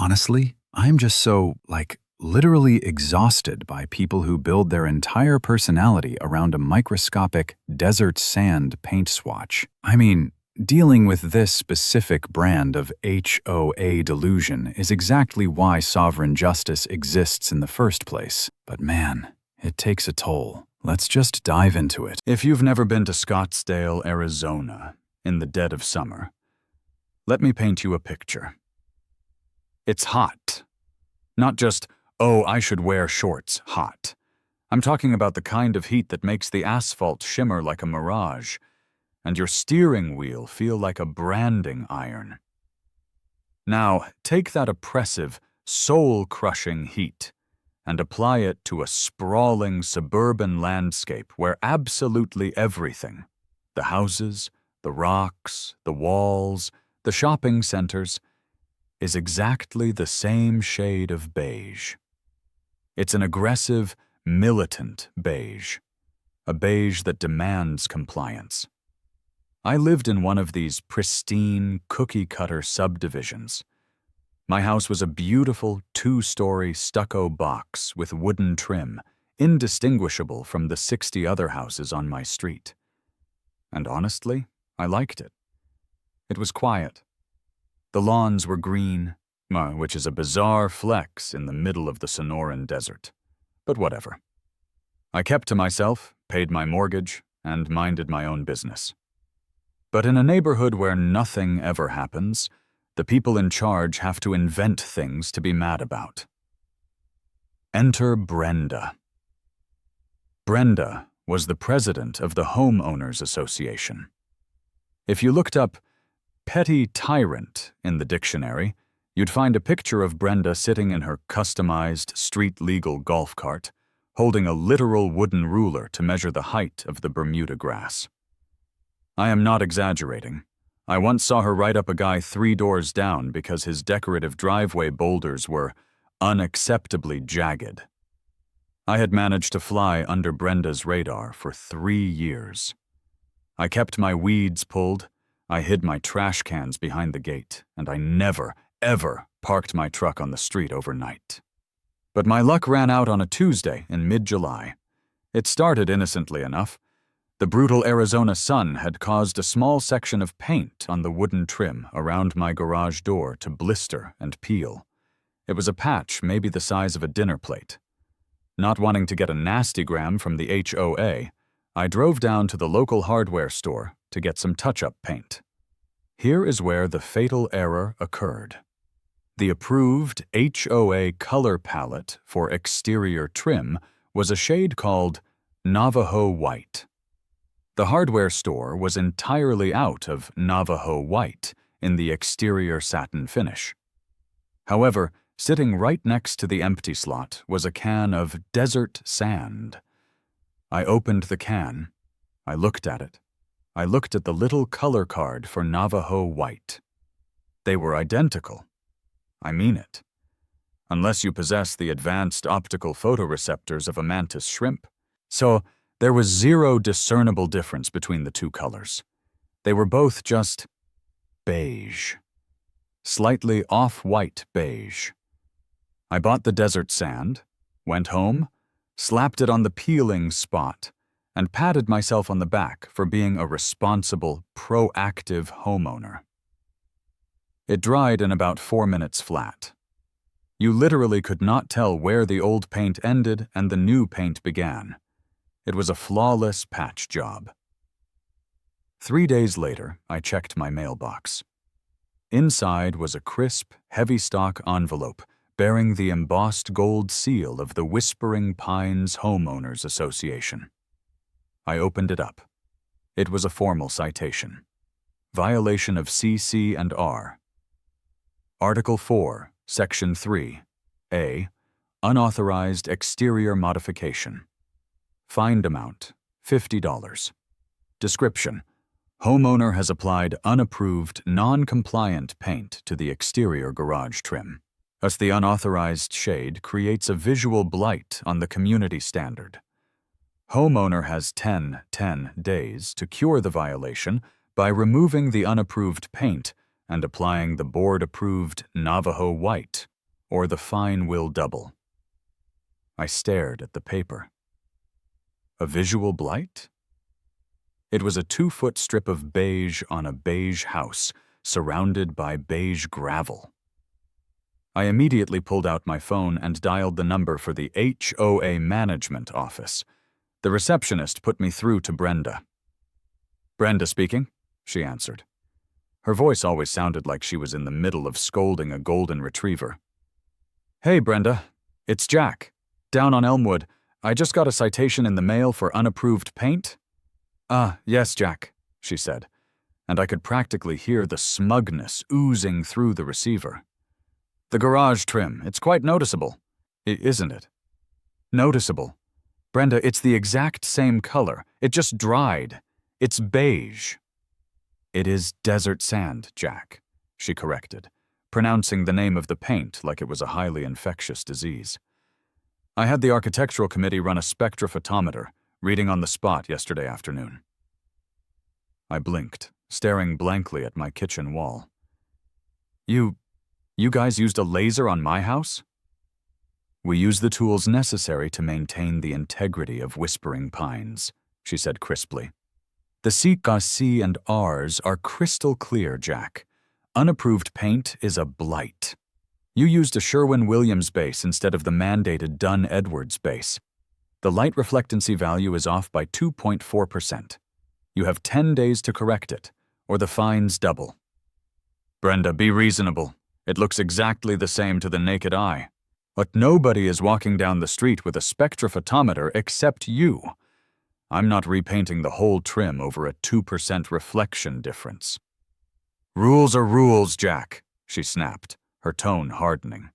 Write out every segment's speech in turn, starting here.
Honestly, I'm just so, literally exhausted by people who build their entire personality around a microscopic desert sand paint swatch. I mean, dealing with this specific brand of HOA delusion is exactly why sovereign justice exists in the first place. But man, it takes a toll. Let's just dive into it. If you've never been to Scottsdale, Arizona, in the dead of summer, let me paint you a picture. It's hot. Not just, oh, I should wear shorts, hot. I'm talking about the kind of heat that makes the asphalt shimmer like a mirage, and your steering wheel feel like a branding iron. Now, take that oppressive, soul-crushing heat and apply it to a sprawling suburban landscape where absolutely everything, the houses, the rocks, the walls, the shopping centers, is exactly the same shade of beige. It's an aggressive, militant beige, a beige that demands compliance. I lived in one of these pristine, cookie-cutter subdivisions. My house was a beautiful two-story stucco box with wooden trim, indistinguishable from the 60 other houses on my street. And honestly, I liked it. It was quiet. The lawns were green, which is a bizarre flex in the middle of the Sonoran Desert. But whatever. I kept to myself, paid my mortgage, and minded my own business. But in a neighborhood where nothing ever happens, the people in charge have to invent things to be mad about. Enter Brenda. Brenda was the president of the Homeowners Association. If you looked up petty tyrant in the dictionary, you'd find a picture of Brenda sitting in her customized, street-legal golf cart, holding a literal wooden ruler to measure the height of the Bermuda grass. I am not exaggerating. I once saw her write up a guy 3 doors down because his decorative driveway boulders were unacceptably jagged. I had managed to fly under Brenda's radar for 3 years. I kept my weeds pulled, I hid my trash cans behind the gate, and I never, ever parked my truck on the street overnight. But my luck ran out on a Tuesday in mid-July. It started innocently enough. The brutal Arizona sun had caused a small section of paint on the wooden trim around my garage door to blister and peel. It was a patch maybe the size of a dinner plate. Not wanting to get a nastygram from the HOA, I drove down to the local hardware store to get some touch-up paint. Here is where the fatal error occurred. The approved HOA color palette for exterior trim was a shade called Navajo White. The hardware store was entirely out of Navajo White in the exterior satin finish. However, sitting right next to the empty slot was a can of desert sand. I opened the can. I looked at it. I looked at the little color card for Navajo White. They were identical. I mean it. Unless you possess the advanced optical photoreceptors of a mantis shrimp. So, there was zero discernible difference between the two colors. They were both just beige. Slightly off-white beige. I bought the desert sand, went home, slapped it on the peeling spot, and patted myself on the back for being a responsible, proactive homeowner. It dried in about 4 minutes flat. You literally could not tell where the old paint ended and the new paint began. It was a flawless patch job. 3 days later, I checked my mailbox. Inside was a crisp, heavy-stock envelope bearing the embossed gold seal of the Whispering Pines Homeowners Association. I opened it up. It was a formal citation. Violation of CC and R. Article 4, Section 3, A. Unauthorized exterior modification. Fined amount, $50. Description: homeowner has applied unapproved, non-compliant paint to the exterior garage trim. Thus, the unauthorized shade creates a visual blight on the community standard. Homeowner has 10 days to cure the violation by removing the unapproved paint and applying the board-approved Navajo White or the fine will double. I stared at the paper. A visual blight? It was a 2-foot strip of beige on a beige house, surrounded by beige gravel. I immediately pulled out my phone and dialed the number for the HOA management office. The receptionist put me through to Brenda. "Brenda speaking," she answered. Her voice always sounded like she was in the middle of scolding a golden retriever. "Hey, Brenda. It's Jack. Down on Elmwood. I just got a citation in the mail for unapproved paint." "Ah, yes, Jack," she said, and I could practically hear the smugness oozing through the receiver. "The garage trim, it's quite noticeable, isn't it?" "Noticeable. Brenda, it's the exact same color. It just dried. It's beige." "It is desert sand, Jack," she corrected, pronouncing the name of the paint like it was a highly infectious disease. "I had the architectural committee run a spectrophotometer, reading on the spot yesterday afternoon." I blinked, staring blankly at my kitchen wall. You guys used a laser on my house?" "We use the tools necessary to maintain the integrity of Whispering Pines," she said crisply. "The C and R's are crystal clear, Jack. Unapproved paint is a blight. You used a Sherwin-Williams base instead of the mandated Dunn-Edwards base. The light reflectancy value is off by 2.4%. You have 10 days to correct it, or the fines double." "Brenda, be reasonable. It looks exactly the same to the naked eye. But nobody is walking down the street with a spectrophotometer except you. I'm not repainting the whole trim over a 2% reflection difference." "Rules are rules, Jack," she snapped, her tone hardening.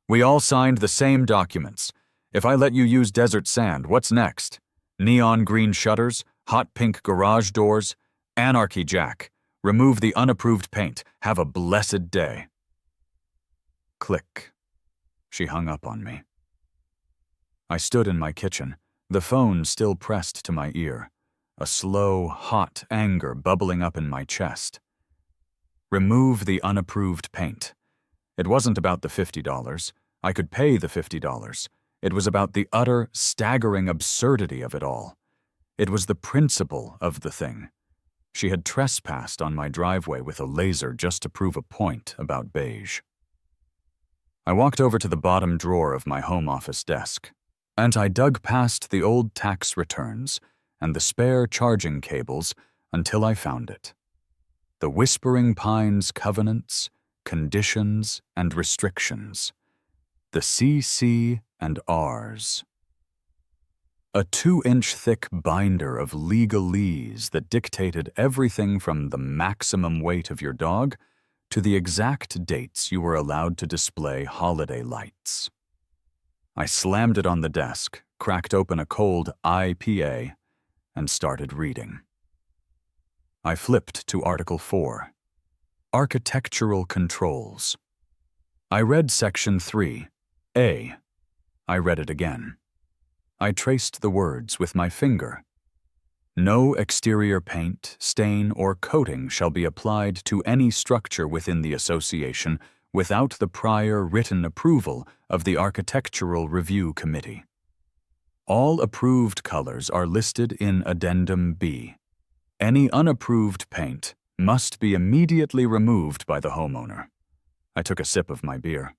"We all signed the same documents. If I let you use desert sand, what's next? Neon green shutters, hot pink garage doors? Anarchy, Jack. Remove the unapproved paint. Have a blessed day." Click. She hung up on me. I stood in my kitchen, the phone still pressed to my ear, a slow, hot anger bubbling up in my chest. Remove the unapproved paint. It wasn't about the $50. I could pay the $50. It was about the utter, staggering absurdity of it all. It was the principle of the thing. She had trespassed on my driveway with a laser just to prove a point about beige. I walked over to the bottom drawer of my home office desk, and I dug past the old tax returns and the spare charging cables until I found it. The Whispering Pines covenants, conditions, and restrictions. The C and R's. A 2-inch thick binder of legalese that dictated everything from the maximum weight of your dog to the exact dates you were allowed to display holiday lights. I slammed it on the desk, cracked open a cold IPA, and started reading. I flipped to Article 4, Architectural Controls. I read Section 3, A. I read it again. I traced the words with my finger. No exterior paint, stain, or coating shall be applied to any structure within the association without the prior written approval of the Architectural Review Committee. All approved colors are listed in Addendum B. Any unapproved paint must be immediately removed by the homeowner. I took a sip of my beer.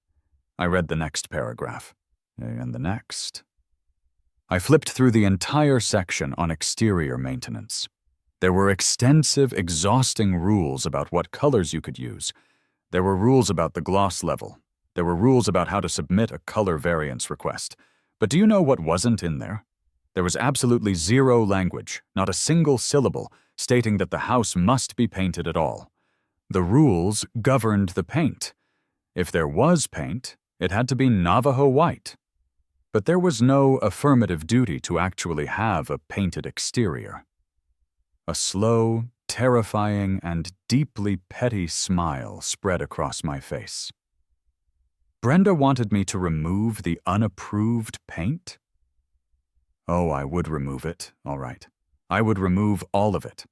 I read the next paragraph, and the next. I flipped through the entire section on exterior maintenance. There were extensive, exhausting rules about what colors you could use. There were rules about the gloss level. There were rules about how to submit a color variance request. But do you know what wasn't in there? There was absolutely zero language, not a single syllable, stating that the house must be painted at all. The rules governed the paint. If there was paint, it had to be Navajo white. But there was no affirmative duty to actually have a painted exterior. A slow, terrifying, and deeply petty smile spread across my face. Brenda wanted me to remove the unapproved paint? Oh, I would remove it, all right. I would remove all of it.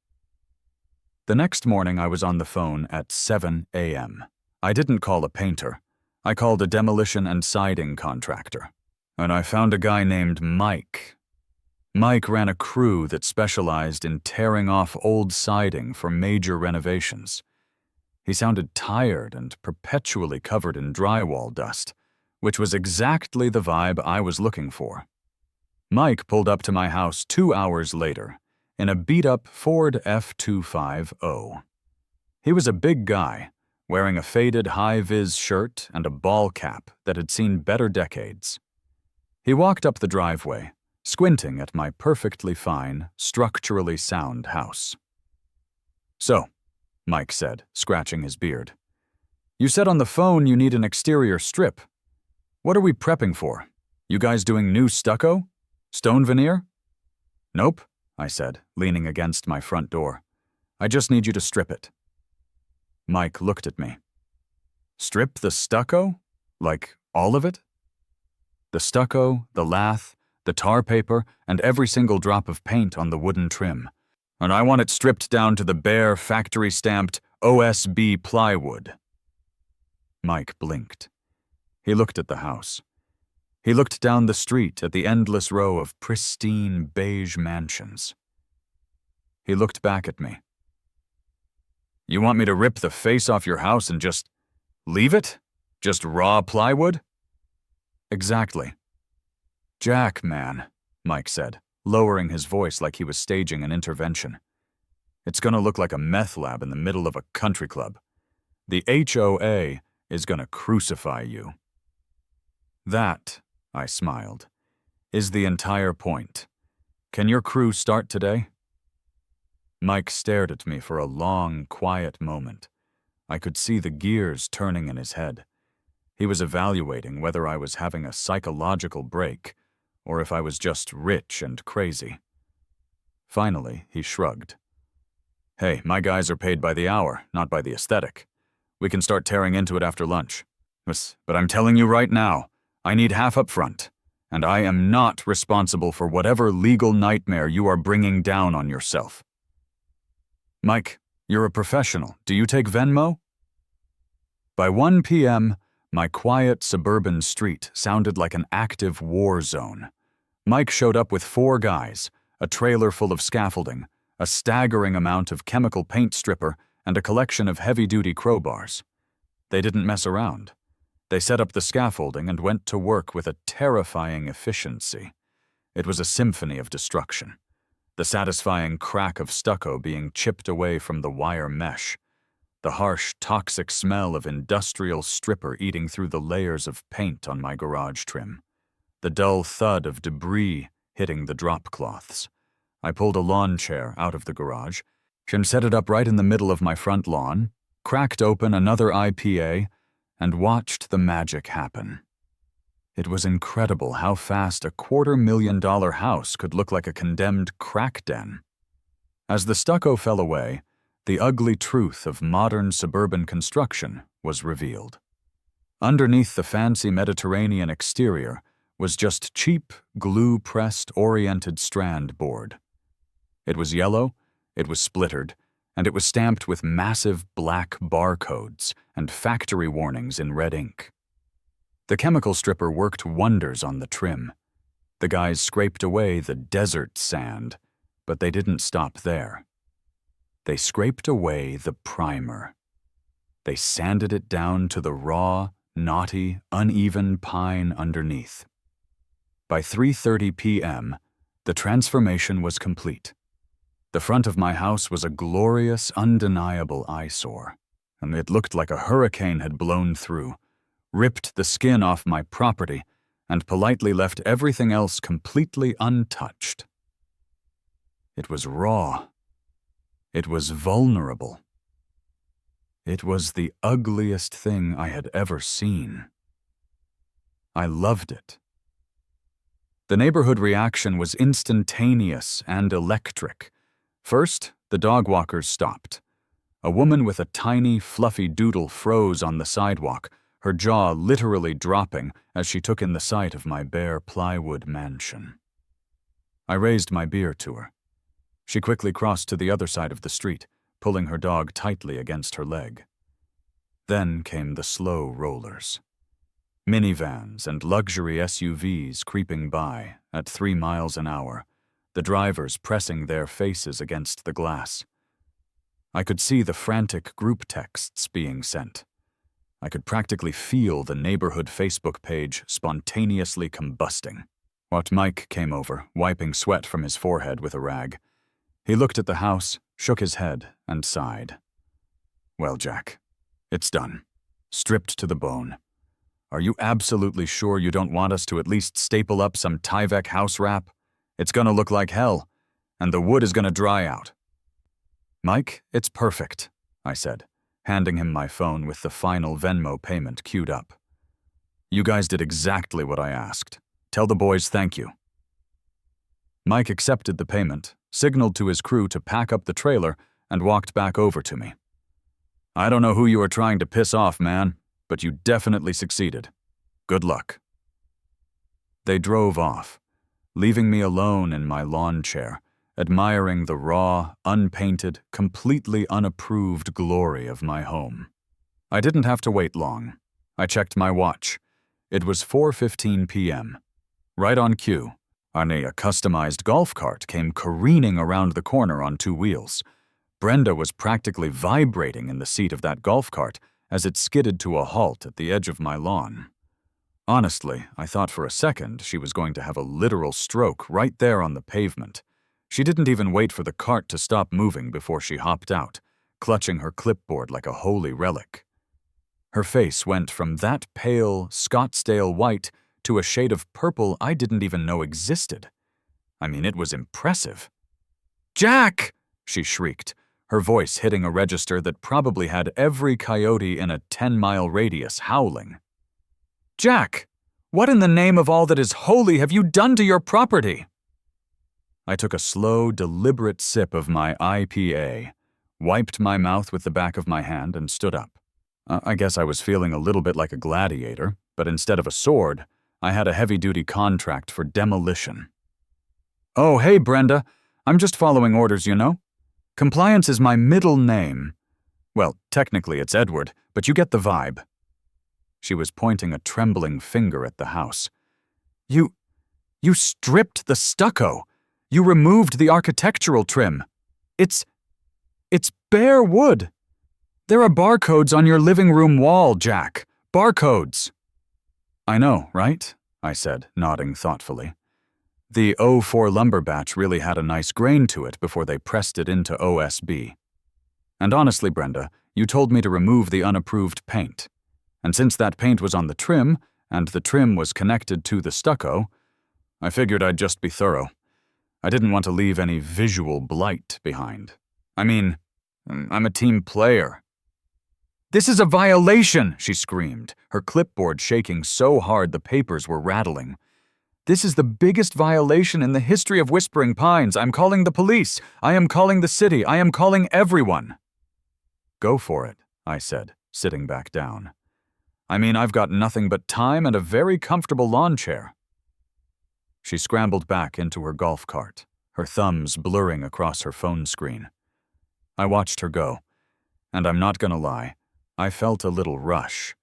The next morning I was on the phone at 7 a.m. I didn't call a painter. I called a demolition and siding contractor, and I found a guy named Mike. Mike ran a crew that specialized in tearing off old siding for major renovations. He sounded tired and perpetually covered in drywall dust, which was exactly the vibe I was looking for. Mike pulled up to my house 2 hours later in a beat-up Ford F250. He was a big guy, wearing a faded high-vis shirt and a ball cap that had seen better decades. He walked up the driveway, squinting at my perfectly fine, structurally sound house. "So," Mike said, scratching his beard, "you said on the phone you need an exterior strip. What are we prepping for? You guys doing new stucco? Stone veneer?" "Nope," I said, leaning against my front door. "I just need you to strip it." Mike looked at me. "Strip the stucco? Like all of it?" "The stucco, the lath, the tar paper, and every single drop of paint on the wooden trim. And I want it stripped down to the bare, factory-stamped OSB plywood." Mike blinked. He looked at the house. He looked down the street at the endless row of pristine beige mansions. He looked back at me. "You want me to rip the face off your house and just leave it? Just raw plywood?" "Exactly." "Jack, man," Mike said, lowering his voice like he was staging an intervention. "It's gonna look like a meth lab in the middle of a country club. The HOA is gonna crucify you." "That," I smiled, "is the entire point. Can your crew start today?" Mike stared at me for a long, quiet moment. I could see the gears turning in his head. He was evaluating whether I was having a psychological break or if I was just rich and crazy. Finally, he shrugged. "Hey, my guys are paid by the hour, not by the aesthetic. We can start tearing into it after lunch. But I'm telling you right now, I need half up front, and I am not responsible for whatever legal nightmare you are bringing down on yourself." "Mike, you're a professional. Do you take Venmo?" By 1 p.m., my quiet suburban street sounded like an active war zone. Mike showed up with 4 guys, a trailer full of scaffolding, a staggering amount of chemical paint stripper, and a collection of heavy-duty crowbars. They didn't mess around. They set up the scaffolding and went to work with a terrifying efficiency. It was a symphony of destruction. The satisfying crack of stucco being chipped away from the wire mesh, the harsh, toxic smell of industrial stripper eating through the layers of paint on my garage trim, the dull thud of debris hitting the drop cloths. I pulled a lawn chair out of the garage and set it up right in the middle of my front lawn, cracked open another IPA, and watched the magic happen. It was incredible how fast a $250,000 house could look like a condemned crack den. As the stucco fell away, the ugly truth of modern suburban construction was revealed. Underneath the fancy Mediterranean exterior was just cheap, glue-pressed oriented strand board. It was yellow, it was splittered, and it was stamped with massive black barcodes and factory warnings in red ink. The chemical stripper worked wonders on the trim. The guys scraped away the desert sand, but they didn't stop there. They scraped away the primer. They sanded it down to the raw, knotty, uneven pine underneath. By 3:30 p.m., the transformation was complete. The front of my house was a glorious, undeniable eyesore, and it looked like a hurricane had blown through, ripped the skin off my property, and politely left everything else completely untouched. It was raw. It was vulnerable. It was the ugliest thing I had ever seen. I loved it. The neighborhood reaction was instantaneous and electric. First, the dog walkers stopped. A woman with a tiny, fluffy doodle froze on the sidewalk, her jaw literally dropping as she took in the sight of my bare plywood mansion. I raised my beer to her. She quickly crossed to the other side of the street, pulling her dog tightly against her leg. Then came the slow rollers. Minivans and luxury SUVs creeping by at 3 miles an hour, the drivers pressing their faces against the glass. I could see the frantic group texts being sent. I could practically feel the neighborhood Facebook page spontaneously combusting. What Mike came over, wiping sweat from his forehead with a rag. He looked at the house, shook his head, and sighed. Well, Jack, it's done. Stripped to the bone. Are you absolutely sure you don't want us to at least staple up some Tyvek house wrap? It's gonna look like hell, and the wood is gonna dry out. Mike, it's perfect, I said, handing him my phone with the final Venmo payment queued up. You guys did exactly what I asked. Tell the boys thank you. Mike accepted the payment, signaled to his crew to pack up the trailer, and walked back over to me. I don't know who you are trying to piss off, man, but you definitely succeeded. Good luck. They drove off, leaving me alone in my lawn chair, admiring the raw, unpainted, completely unapproved glory of my home. I didn't have to wait long. I checked my watch. It was 4:15 p.m. Right on cue, a customized golf cart came careening around the corner on 2 wheels. Brenda was practically vibrating in the seat of that golf cart as it skidded to a halt at the edge of my lawn. Honestly, I thought for a second she was going to have a literal stroke right there on the pavement. She didn't even wait for the cart to stop moving before she hopped out, clutching her clipboard like a holy relic. Her face went from that pale, Scottsdale white to a shade of purple I didn't even know existed. I mean, it was impressive. "Jack!" she shrieked, her voice hitting a register that probably had every coyote in a 10-mile radius howling. "Jack, what in the name of all that is holy have you done to your property?" I took a slow, deliberate sip of my IPA, wiped my mouth with the back of my hand, and stood up. I guess I was feeling a little bit like a gladiator, but instead of a sword, I had a heavy-duty contract for demolition. "Oh, hey, Brenda. I'm just following orders, you know? Compliance is my middle name. Well, technically it's Edward, but you get the vibe." She was pointing a trembling finger at the house. You stripped the stucco. You removed the architectural trim. It's bare wood. There are barcodes on your living room wall, Jack. Barcodes." "I know, right?" I said, nodding thoughtfully. The 04 lumber batch really had a nice grain to it before they pressed it into OSB. And honestly, Brenda, you told me to remove the unapproved paint. And since that paint was on the trim, and the trim was connected to the stucco, I figured I'd just be thorough. I didn't want to leave any visual blight behind. I mean, I'm a team player. "This is a violation," she screamed, her clipboard shaking so hard the papers were rattling. "This is the biggest violation in the history of Whispering Pines. I'm calling the police. I am calling the city. I am calling everyone." "Go for it," I said, sitting back down. "I mean, I've got nothing but time and a very comfortable lawn chair." She scrambled back into her golf cart, her thumbs blurring across her phone screen. I watched her go, and I'm not gonna lie, I felt a little rush.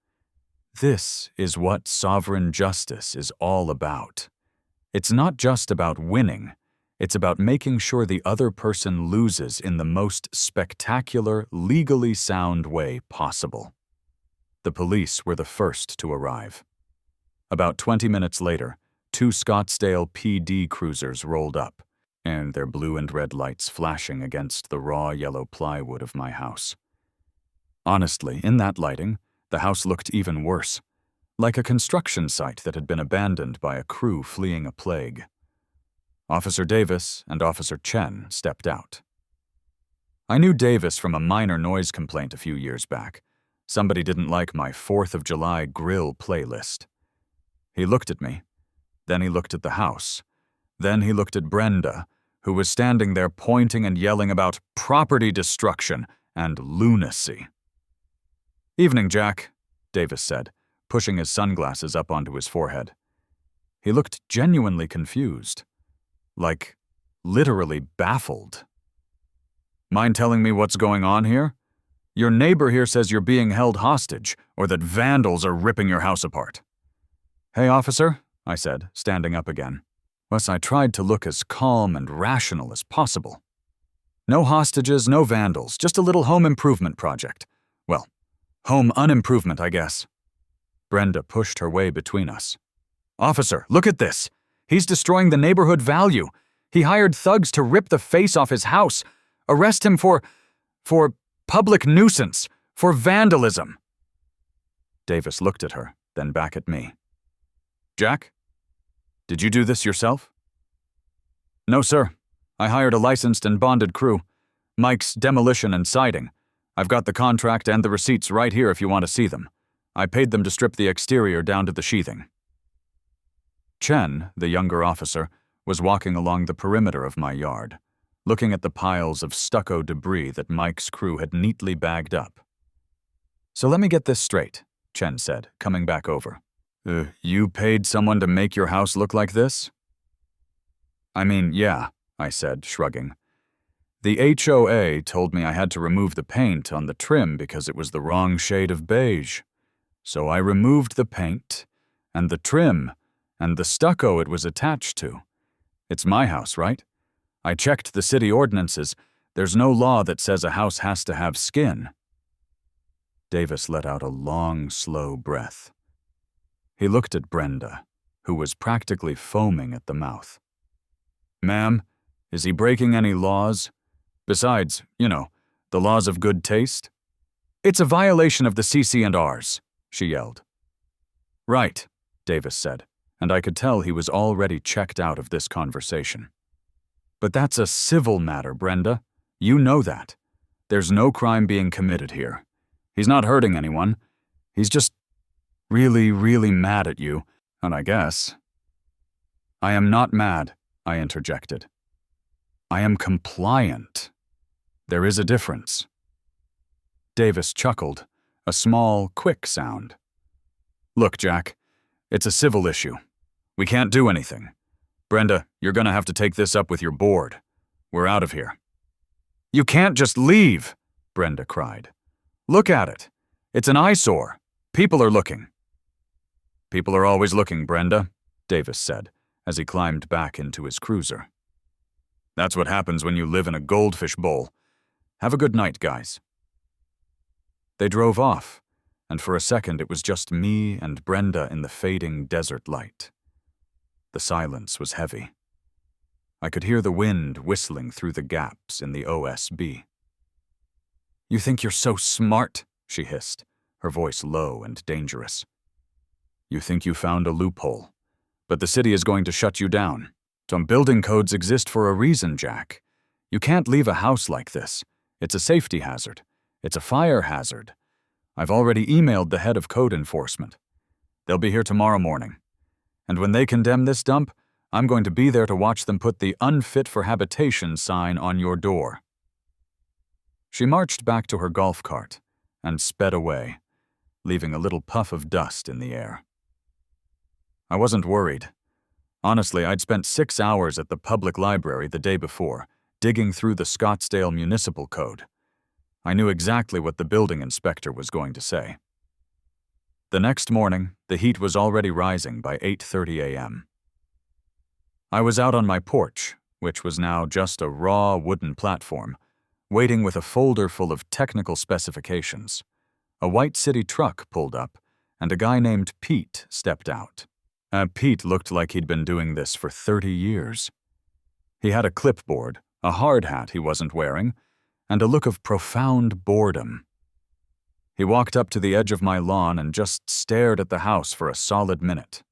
This is what sovereign justice is all about. It's not just about winning, it's about making sure the other person loses in the most spectacular, legally sound way possible. The police were the first to arrive. About 20 minutes later, 2 Scottsdale PD cruisers rolled up, and their blue and red lights flashing against the raw yellow plywood of my house. Honestly, in that lighting, the house looked even worse, like a construction site that had been abandoned by a crew fleeing a plague. Officer Davis and Officer Chen stepped out. I knew Davis from a minor noise complaint a few years back. Somebody didn't like my 4th of July grill playlist. He looked at me, then he looked at the house, then he looked at Brenda, who was standing there pointing and yelling about property destruction and lunacy. "Evening, Jack," Davis said, pushing his sunglasses up onto his forehead. He looked genuinely confused, like literally baffled. "Mind telling me what's going on here? Your neighbor here says you're being held hostage, or that vandals are ripping your house apart." "Hey, officer," I said, standing up again. Thus, I tried to look as calm and rational as possible. "No hostages, no vandals, just a little home improvement project. Well, home unimprovement, I guess." Brenda pushed her way between us. "Officer, look at this. He's destroying the neighborhood value. He hired thugs to rip the face off his house. Arrest him for public nuisance, for vandalism." Davis looked at her, then back at me. "Jack, did you do this yourself?" "No, sir. I hired a licensed and bonded crew. Mike's Demolition and Siding. I've got the contract and the receipts right here if you want to see them. I paid them to strip the exterior down to the sheathing." Chen, the younger officer, was walking along the perimeter of my yard, looking at the piles of stucco debris that Mike's crew had neatly bagged up. "So let me get this straight," Chen said, coming back over. You paid someone to make your house look like this?" "I mean, yeah," I said, shrugging. "The HOA told me I had to remove the paint on the trim because it was the wrong shade of beige. So I removed the paint, and the trim, and the stucco it was attached to. It's my house, right? I checked the city ordinances. There's no law that says a house has to have skin." Davis let out a long, slow breath. He looked at Brenda, who was practically foaming at the mouth. "Ma'am, is he breaking any laws? Besides, the laws of good taste?" "It's a violation of the CC&Rs, she yelled. "Right," Davis said, and I could tell he was already checked out of this conversation. "But that's a civil matter, Brenda. You know that. There's no crime being committed here. He's not hurting anyone. He's just really, really mad at you, and I guess—" "I am not mad," I interjected. "I am compliant. There is a difference." Davis chuckled, a small, quick sound. "Look, Jack, it's a civil issue. We can't do anything. Brenda, you're gonna have to take this up with your board. We're out of here." "You can't just leave," Brenda cried. "Look at it. It's an eyesore. People are looking." "People are always looking, Brenda," Davis said, as he climbed back into his cruiser. "That's what happens when you live in a goldfish bowl. Have a good night, guys." They drove off, and for a second it was just me and Brenda in the fading desert light. The silence was heavy. I could hear the wind whistling through the gaps in the OSB. "You think you're so smart," she hissed, her voice low and dangerous. "You think you found a loophole, but the city is going to shut you down. Some building codes exist for a reason, Jack. You can't leave a house like this. It's a safety hazard. It's a fire hazard. I've already emailed the head of code enforcement. They'll be here tomorrow morning. And when they condemn this dump, I'm going to be there to watch them put the unfit for habitation sign on your door." She marched back to her golf cart and sped away, leaving a little puff of dust in the air. I wasn't worried. Honestly, I'd spent 6 hours at the public library the day before, digging through the Scottsdale Municipal Code. I knew exactly what the building inspector was going to say. The next morning, the heat was already rising by 8:30 a.m. I was out on my porch, which was now just a raw wooden platform, waiting with a folder full of technical specifications. A white city truck pulled up, and a guy named Pete stepped out. Pete looked like he'd been doing this for 30 years. He had a clipboard, a hard hat he wasn't wearing, and a look of profound boredom. He walked up to the edge of my lawn and just stared at the house for a solid minute.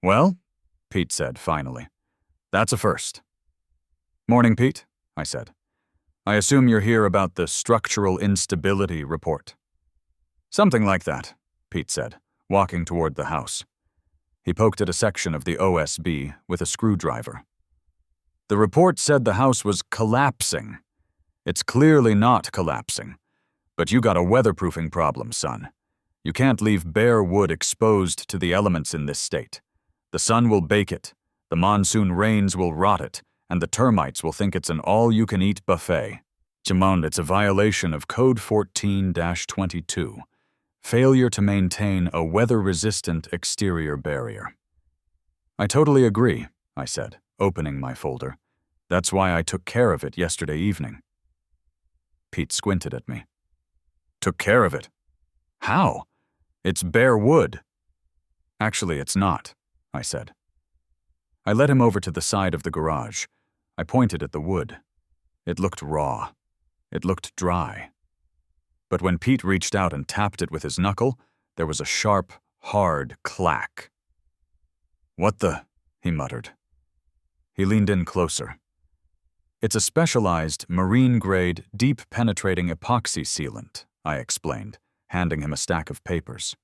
"Well," Pete said finally, "that's a first." "Morning, Pete," I said. "I assume you're here about the structural instability report." "Something like that," Pete said, walking toward the house. He poked at a section of the OSB with a screwdriver. "The report said the house was collapsing. It's clearly not collapsing. But you got a weatherproofing problem, son. You can't leave bare wood exposed to the elements in this state. The sun will bake it, the monsoon rains will rot it, and the termites will think it's an all-you-can-eat buffet. Jamond, it's a violation of Code 14-22. Failure to maintain a weather-resistant exterior barrier. I totally agree, I said, opening my folder. That's why I took care of it yesterday evening. Pete squinted at me. Took care of it? How? It's bare wood. Actually, it's not, I said. I led him over to the side of the garage. I pointed at the wood. It looked raw. It looked dry. But when Pete reached out and tapped it with his knuckle, there was a sharp, hard clack. What the? He muttered. He leaned in closer. It's a specialized, marine-grade, deep-penetrating epoxy sealant, I explained, handing him a stack of papers.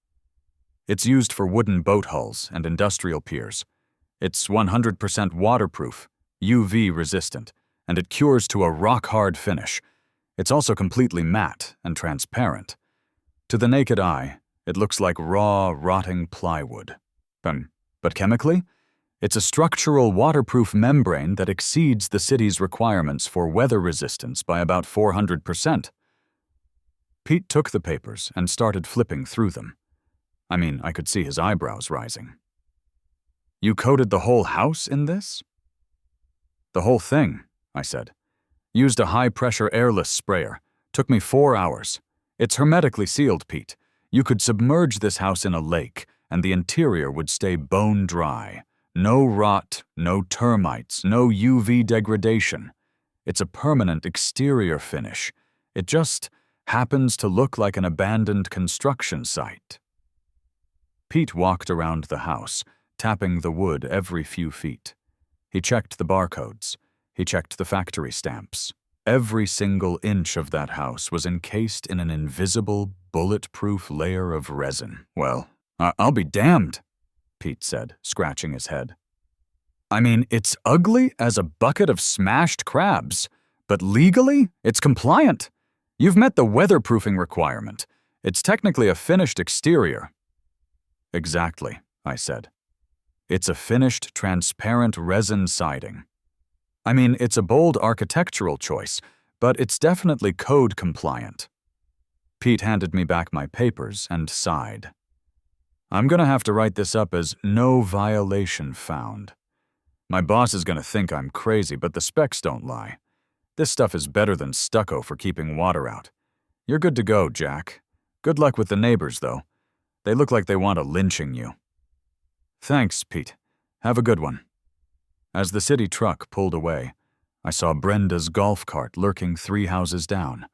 It's used for wooden boat hulls and industrial piers. It's 100% waterproof, UV-resistant, and it cures to a rock-hard finish. It's also completely matte and transparent. To the naked eye, it looks like raw, rotting plywood. But chemically, it's a structural waterproof membrane that exceeds the city's requirements for weather resistance by about 400%. Pete took the papers and started flipping through them. I could see his eyebrows rising. You coated the whole house in this? The whole thing, I said. Used a high-pressure airless sprayer. Took me 4 hours. It's hermetically sealed, Pete. You could submerge this house in a lake, and the interior would stay bone dry. No rot, no termites, no UV degradation. It's a permanent exterior finish. It just happens to look like an abandoned construction site. Pete walked around the house, tapping the wood every few feet. He checked the barcodes. He checked the factory stamps. Every single inch of that house was encased in an invisible, bulletproof layer of resin. Well, I'll be damned, Pete said, scratching his head. It's ugly as a bucket of smashed crabs, but legally, it's compliant. You've met the weatherproofing requirement. It's technically a finished exterior. Exactly, I said. It's a finished, transparent resin siding. It's a bold architectural choice, but it's definitely code compliant. Pete handed me back my papers and sighed. I'm gonna have to write this up as no violation found. My boss is gonna think I'm crazy, but the specs don't lie. This stuff is better than stucco for keeping water out. You're good to go, Jack. Good luck with the neighbors, though. They look like they want to lynching you. Thanks, Pete. Have a good one. As the city truck pulled away, I saw Brenda's golf cart lurking 3 houses down.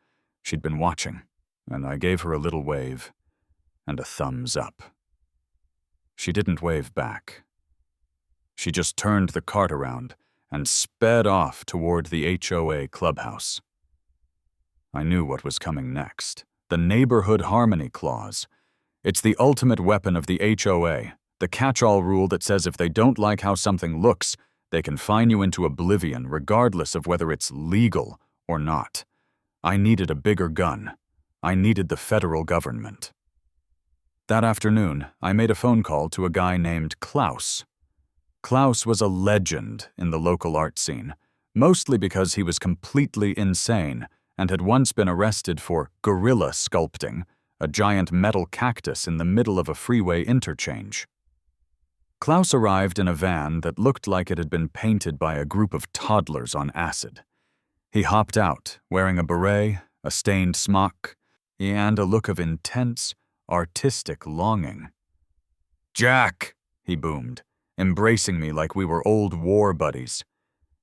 She'd been watching, and I gave her a little wave and a thumbs up. She didn't wave back. She just turned the cart around and sped off toward the HOA clubhouse. I knew what was coming next. The Neighborhood Harmony Clause. It's the ultimate weapon of the HOA, the catch-all rule that says if they don't like how something looks, they can fine you into oblivion regardless of whether it's legal or not. I needed a bigger gun. I needed the federal government. That afternoon, I made a phone call to a guy named Klaus. Klaus was a legend in the local art scene, mostly because he was completely insane and had once been arrested for gorilla sculpting, a giant metal cactus in the middle of a freeway interchange. Klaus arrived in a van that looked like it had been painted by a group of toddlers on acid. He hopped out, wearing a beret, a stained smock, and a look of intense, artistic longing. "Jack," he boomed, embracing me like we were old war buddies.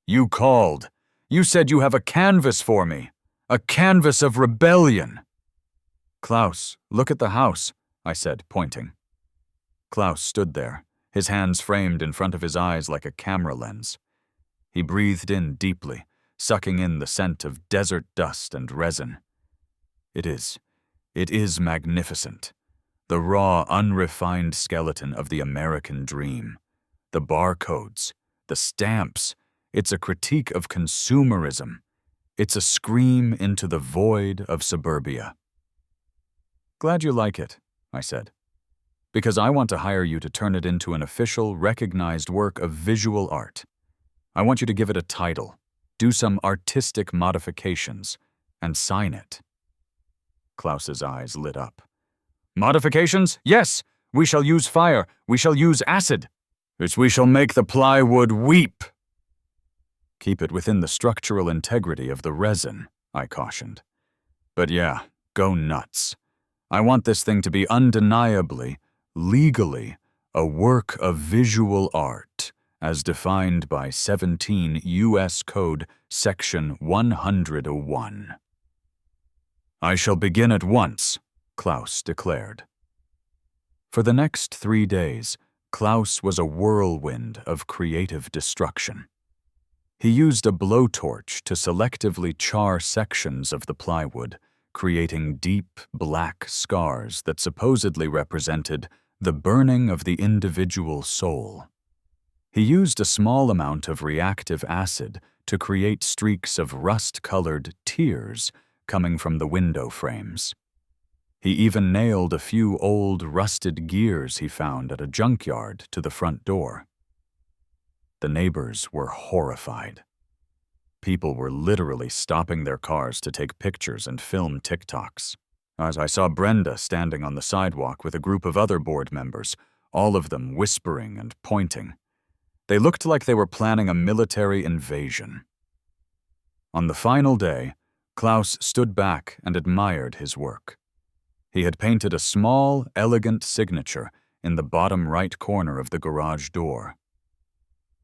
"You called. You said you have a canvas for me. A canvas of rebellion." "Klaus, look at the house," I said, pointing. Klaus stood there, his hands framed in front of his eyes like a camera lens. He breathed in deeply, sucking in the scent of desert dust and resin. It is magnificent. The raw, unrefined skeleton of the American dream. The barcodes, the stamps. It's a critique of consumerism. It's a scream into the void of suburbia. "Glad you like it," I said, "because I want to hire you to turn it into an official, recognized work of visual art. I want you to give it a title, do some artistic modifications, and sign it." Klaus's eyes lit up. Modifications? Yes. We shall use fire. We shall use acid. We shall make the plywood weep. Keep it within the structural integrity of the resin, I cautioned. But yeah, go nuts. I want this thing to be undeniably, legally, a work of visual art, as defined by 17 U.S. Code Section 101. I shall begin at once, Klaus declared. For the next 3 days, Klaus was a whirlwind of creative destruction. He used a blowtorch to selectively char sections of the plywood, creating deep, black scars that supposedly represented the burning of the individual soul. He used a small amount of reactive acid to create streaks of rust-colored tears coming from the window frames. He even nailed a few old, rusted gears he found at a junkyard to the front door. The neighbors were horrified. People were literally stopping their cars to take pictures and film TikToks. As I saw Brenda standing on the sidewalk with a group of other board members, all of them whispering and pointing. They looked like they were planning a military invasion. On the final day, Klaus stood back and admired his work. He had painted a small, elegant signature in the bottom right corner of the garage door.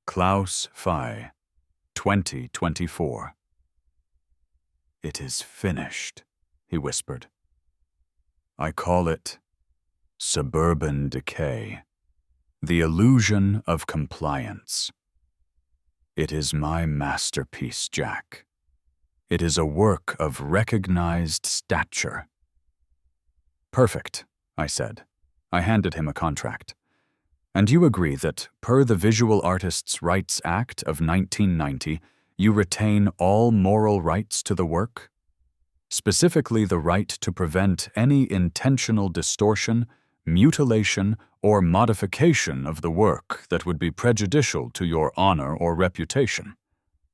Klaus Fey, 2024. It is finished, he whispered. I call it suburban decay, the illusion of compliance. It is my masterpiece, Jack. It is a work of recognized stature. Perfect, I said. I handed him a contract. And you agree that, per the Visual Artists' Rights Act of 1990, you retain all moral rights to the work? Specifically the right to prevent any intentional distortion, mutilation, or modification of the work that would be prejudicial to your honor or reputation.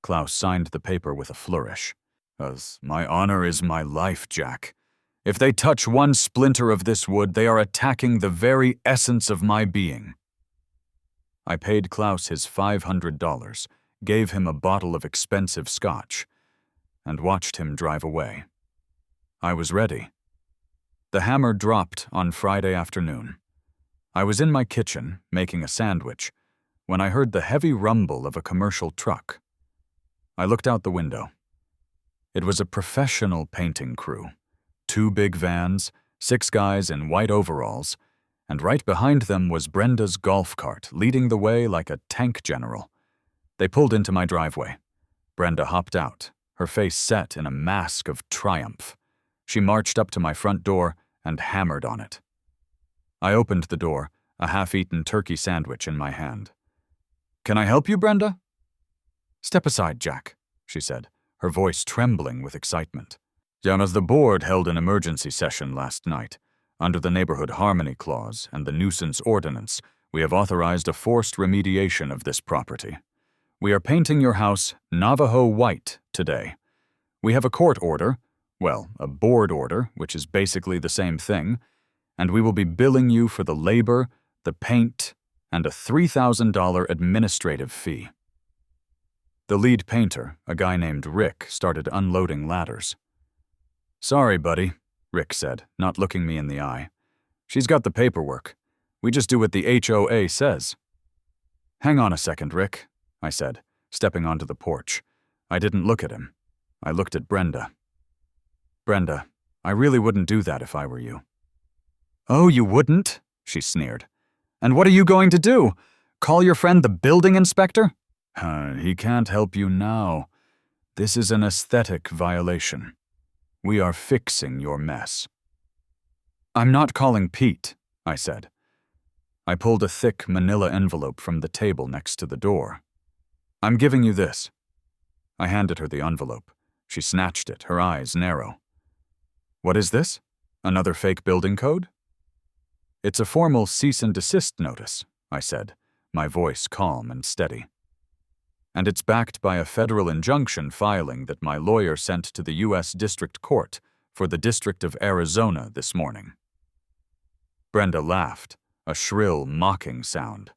Klaus signed the paper with a flourish. As my honor is my life, Jack. If they touch one splinter of this wood, they are attacking the very essence of my being. I paid Klaus his $500, gave him a bottle of expensive scotch, and watched him drive away. I was ready. The hammer dropped on Friday afternoon. I was in my kitchen, making a sandwich, when I heard the heavy rumble of a commercial truck. I looked out the window. It was a professional painting crew. 2 big vans, 6 guys in white overalls, and right behind them was Brenda's golf cart, leading the way like a tank general. They pulled into my driveway. Brenda hopped out, her face set in a mask of triumph. She marched up to my front door and hammered on it. I opened the door, a half-eaten turkey sandwich in my hand. "Can I help you, Brenda?" "Step aside, Jack," she said, her voice trembling with excitement. As the board held an emergency session last night, under the Neighborhood Harmony Clause and the Nuisance Ordinance, we have authorized a forced remediation of this property. We are painting your house Navajo white today. We have a court order, well, a board order, which is basically the same thing, and we will be billing you for the labor, the paint, and a $3,000 administrative fee. The lead painter, a guy named Rick, started unloading ladders. "Sorry, buddy," Rick said, not looking me in the eye. "She's got the paperwork. We just do what the HOA says." "Hang on a second, Rick," I said, stepping onto the porch. I didn't look at him. I looked at Brenda. "Brenda, I really wouldn't do that if I were you." "Oh, you wouldn't?" she sneered. "And what are you going to do? Call your friend the building inspector?" He can't help you now. This is an aesthetic violation. We are fixing your mess." "I'm not calling Pete," I said. I pulled a thick manila envelope from the table next to the door. "I'm giving you this." I handed her the envelope. She snatched it, her eyes narrow. "What is this? Another fake building code?" "It's a formal cease and desist notice," I said, my voice calm and steady. "And it's backed by a federal injunction filing that my lawyer sent to the U.S. District Court for the District of Arizona this morning." Brenda laughed, a shrill, mocking sound.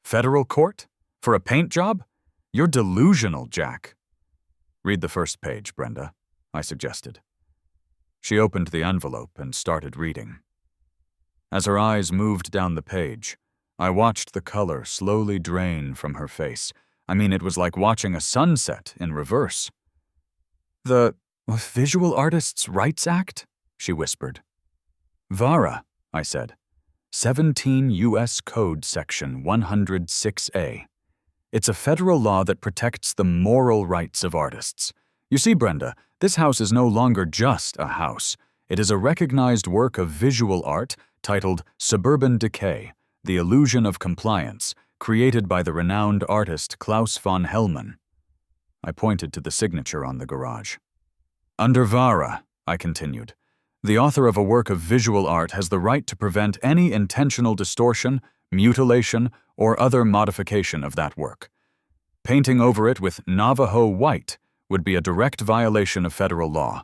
Federal court? For a paint job? You're delusional, Jack. Read the first page, Brenda, I suggested. She opened the envelope and started reading. As her eyes moved down the page, I watched the color slowly drain from her face. I mean, it was like watching a sunset in reverse. The Visual Artists' Rights Act? She whispered. VARA, I said. 17 U.S. Code Section 106A. It's a federal law that protects the moral rights of artists. You see, Brenda, this house is no longer just a house. It is a recognized work of visual art titled Suburban Decay, The Illusion of Compliance, created by the renowned artist Klaus von Hellman. I pointed to the signature on the garage. Under VARA, I continued, the author of a work of visual art has the right to prevent any intentional distortion, mutilation, or other modification of that work. Painting over it with Navajo white would be a direct violation of federal law.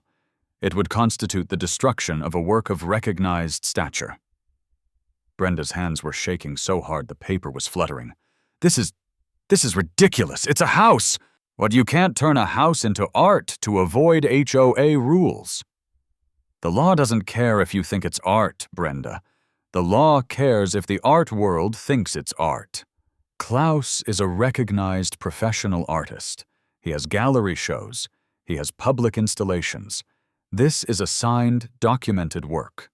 It would constitute the destruction of a work of recognized stature. Brenda's hands were shaking so hard the paper was fluttering. This is ridiculous. It's a house. What, you can't turn a house into art to avoid HOA rules. The law doesn't care if you think it's art, Brenda. The law cares if the art world thinks it's art. Klaus is a recognized professional artist. He has gallery shows. He has public installations. This is a signed, documented work.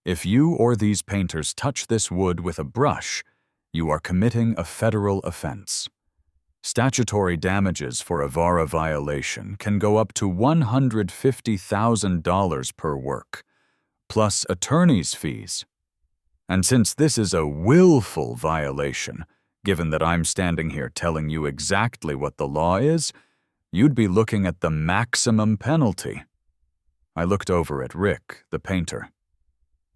If you or these painters touch this wood with a brush, you are committing a federal offense. Statutory damages for a VARA violation can go up to $150,000 per work, plus attorney's fees. And since this is a willful violation, given that I'm standing here telling you exactly what the law is, you'd be looking at the maximum penalty. I looked over at Rick, the painter.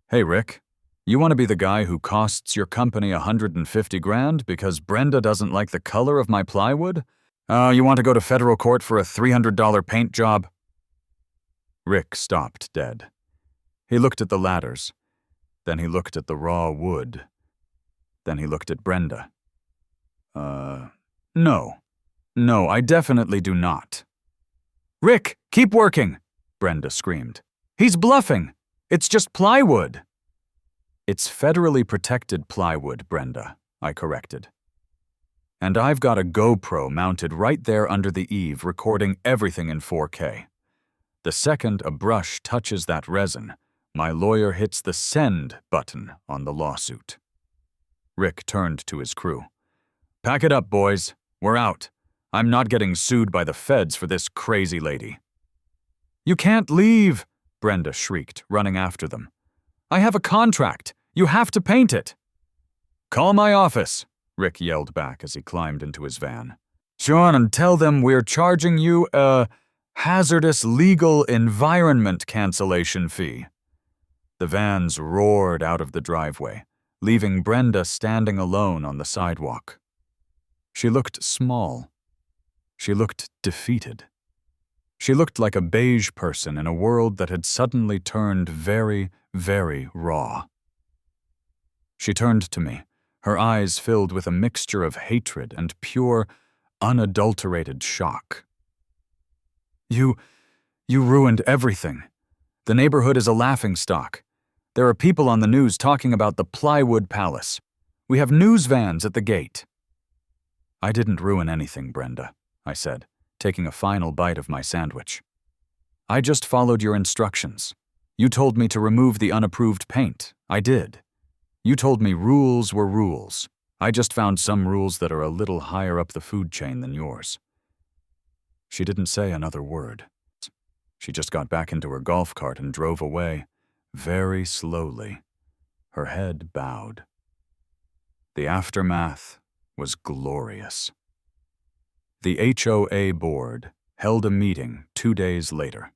Hey, Rick, you want to be the guy who costs your company $150,000 because Brenda doesn't like the color of my plywood? You want to go to federal court for a $300 paint job? Rick stopped dead. He looked at the ladders. Then he looked at the raw wood. Then he looked at Brenda. No. No, I definitely do not. Rick, keep working, Brenda screamed. He's bluffing. It's just plywood. It's federally protected plywood, Brenda, I corrected. And I've got a GoPro mounted right there under the eave recording everything in 4K. The second a brush touches that resin, my lawyer hits the send button on the lawsuit. Rick turned to his crew. Pack it up, boys. We're out. I'm not getting sued by the feds for this crazy lady. You can't leave, Brenda shrieked, running after them. I have a contract. You have to paint it. Call my office, Rick yelled back as he climbed into his van. Sean, and tell them we're charging you a hazardous legal environment cancellation fee. The vans roared out of the driveway, leaving Brenda standing alone on the sidewalk. She looked small. She looked defeated. She looked like a beige person in a world that had suddenly turned very, very raw. She turned to me, her eyes filled with a mixture of hatred and pure, unadulterated shock. You ruined everything. The neighborhood is a laughingstock. There are people on the news talking about the Plywood Palace. We have news vans at the gate. I didn't ruin anything, Brenda, I said, taking a final bite of my sandwich. I just followed your instructions. You told me to remove the unapproved paint. I did. You told me rules were rules. I just found some rules that are a little higher up the food chain than yours. She didn't say another word. She just got back into her golf cart and drove away, very slowly, her head bowed. The aftermath was glorious. The HOA board held a meeting 2 days later.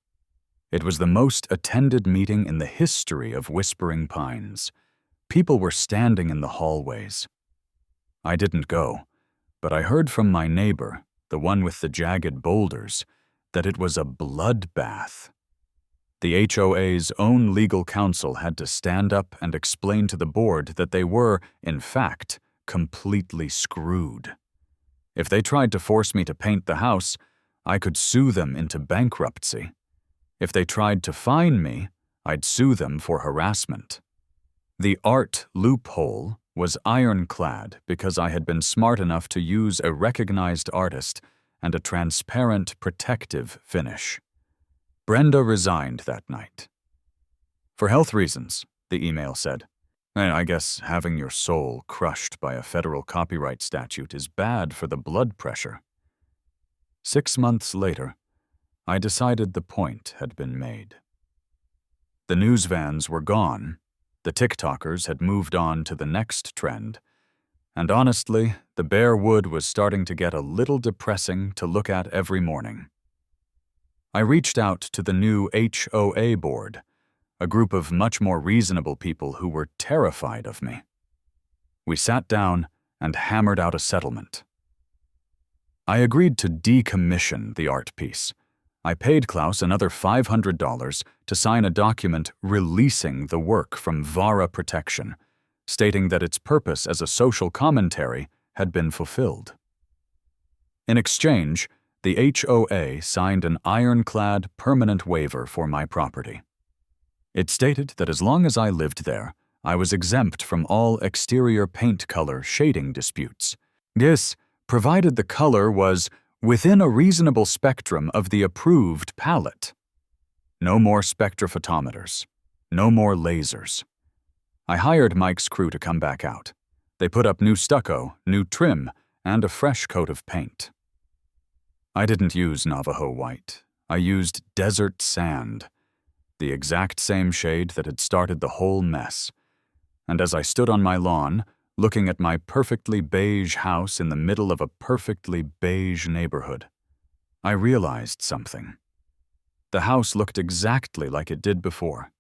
It was the most attended meeting in the history of Whispering Pines. People were standing in the hallways. I didn't go, but I heard from my neighbor, the one with the jagged boulders, that it was a bloodbath. The HOA's own legal counsel had to stand up and explain to the board that they were, in fact, completely screwed. If they tried to force me to paint the house, I could sue them into bankruptcy. If they tried to fine me, I'd sue them for harassment. The art loophole was ironclad because I had been smart enough to use a recognized artist and a transparent protective finish. Brenda resigned that night. For health reasons, the email said. I guess having your soul crushed by a federal copyright statute is bad for the blood pressure. 6 months later, I decided the point had been made. The news vans were gone, the TikTokers had moved on to the next trend, and honestly, the bare wood was starting to get a little depressing to look at every morning. I reached out to the new HOA board, a group of much more reasonable people who were terrified of me. We sat down and hammered out a settlement. I agreed to decommission the art piece. I paid Klaus another $500 to sign a document releasing the work from VARA protection, stating that its purpose as a social commentary had been fulfilled. In exchange, the HOA signed an ironclad permanent waiver for my property. It stated that as long as I lived there, I was exempt from all exterior paint color shading disputes. This, provided the color was within a reasonable spectrum of the approved palette. No more spectrophotometers. No more lasers. I hired Mike's crew to come back out. They put up new stucco, new trim, and a fresh coat of paint. I didn't use Navajo white. I used desert sand, the exact same shade that had started the whole mess. And as I stood on my lawn, looking at my perfectly beige house in the middle of a perfectly beige neighborhood, I realized something. The house looked exactly like it did before.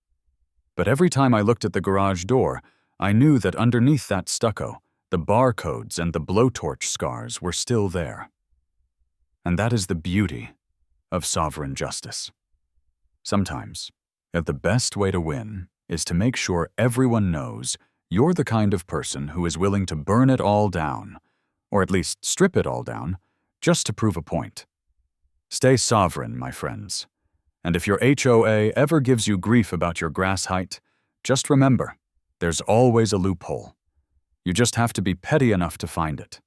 But every time I looked at the garage door, I knew that underneath that stucco, the barcodes and the blowtorch scars were still there. And that is the beauty of sovereign justice. Sometimes, the best way to win is to make sure everyone knows you're the kind of person who is willing to burn it all down, or at least strip it all down, just to prove a point. Stay sovereign, my friends. And if your HOA ever gives you grief about your grass height, just remember, there's always a loophole. You just have to be petty enough to find it.